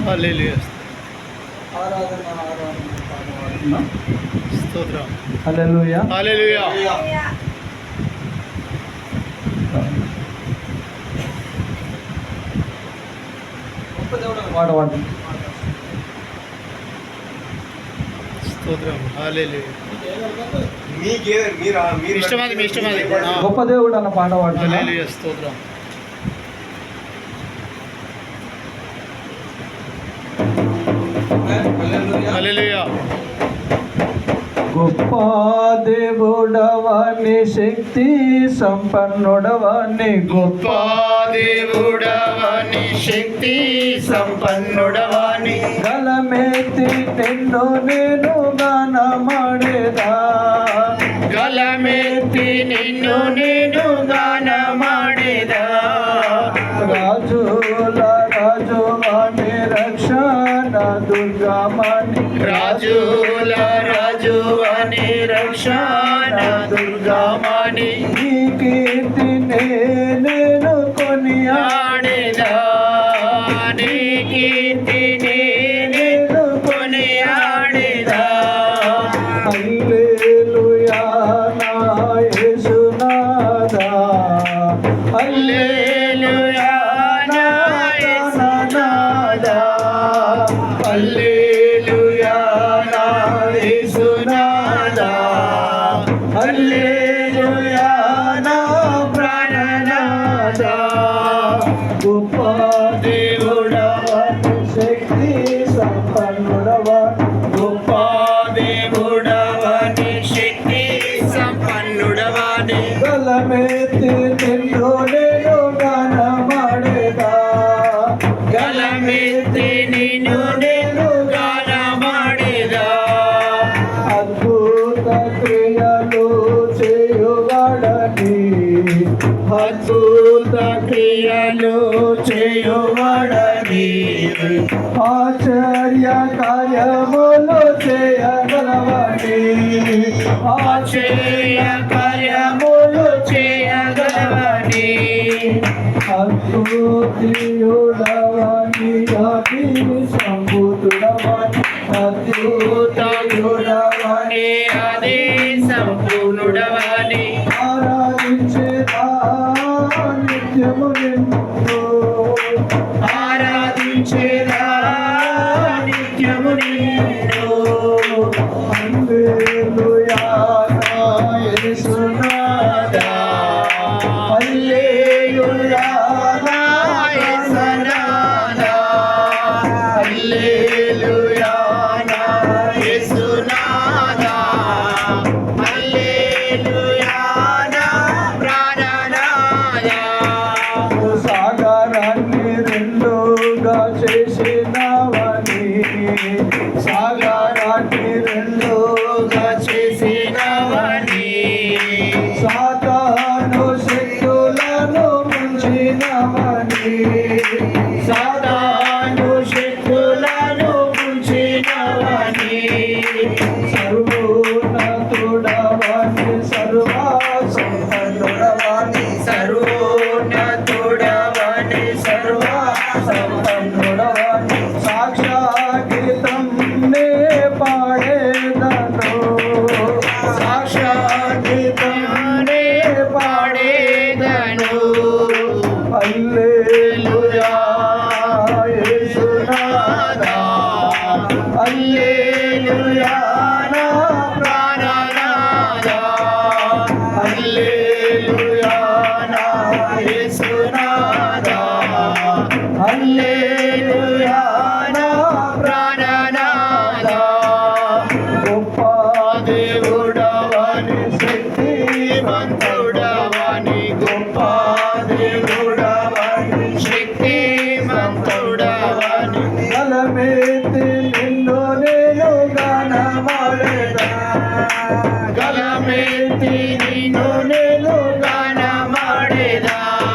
హల్లెలూయా. ఆరాధన స్తోత్రం. హల్లెలూయా. హల్లెలూయా. గొప్ప దేవుడు పాడవాడు. స్తోత్రం. హల్లెలూయా. మీ ఇష్టమది మీ ఇష్టమది. గొప్ప దేవుడు అన్న పాట పాడు. హల్లెలూయా. స్తోత్రం. హల్లెలూయా. గొప్ప దేవుడవాని శక్తి సంపన్నుడవాని గొప్ప దేవుడవని శక్తి సంపన్నుడవని గలమెత్తి నిన్ను నేను గానమాడేదా. గలమెత్తి నిన్ను నేను గానమాడేదా. రాజుల రాజువాని రక్షణ దుర్గమని రాజుల రాజువని రక్షణ దుర్గమని ఈ కీర్తి నేను కొనియాడేదా. నీ కీర్తిని నేను కొనియాడేదా. హల్లెలూయా నా యేసునాథా. హల్లెలూయా నా యేసునాథా. హల్లెలూయా నా యేసునాథా. హల్లెలూయా నా ప్రాణనాథా. గొప్ప దేవుడవాని శక్తి సంపన్నుడవా. గొప్ప దేవుడవని శక్తి సంపన్నుడవని గలమెత్తి నిన్ను నేను గానమాడేదా. గలమెత్తి నిన్ను నేను గానమాడేదా. అద్భుత క్రియలు చేయువాడని అద్భుత క్రియలు చేయువాడని ఆశ్చర్య కార్యములు చేయగలవని. ఆశ్చర్య కార్యములు చేయగలవని అద్భుతయుడవని అతి సంబుద్ధుడవని. అద్భుతయుడవని అది సంపూర్ణుడవని ఆరాధించేదా నిత్యము నిన్ను. ఆరాధించేదా నిత్యము నిన్ను. హల్లెలూయా నా యేసునాథా. హల్లెలూయా నా యేసునాథా. హల్లెలూయా నా యేసునాథా. హల్లెలూయా నా ప్రాణనాథా. సాగరాన్ని రెండుగా చేసినవని. సాగరాన్ని రెండుగా చేసినవని సాతాను శక్తులను ముంచినవని. సాతాను శక్తులను ముంచినవని సర్వోన్నతుడవని సర్వా సంపన్నుడవని. సర్వోన్నతుడవని సర్వ సంపన్నుడవని. సాక్షాగీతం నే పాడేదను. సాక్షాత్కారే పాడేదను. హల్లెలూయా యేసునాథా. హల్లెలూయా నా ప్రాణనాథా. హల్లెలూయా నా యేసునాథా. హల్లెలూయా నా ప్రాణనాథా. గొప్ప దేవుడవని శక్తిమంతుడవని గొప్ప దేవుడవని శక్తిమంతుడవని గలమెత్తి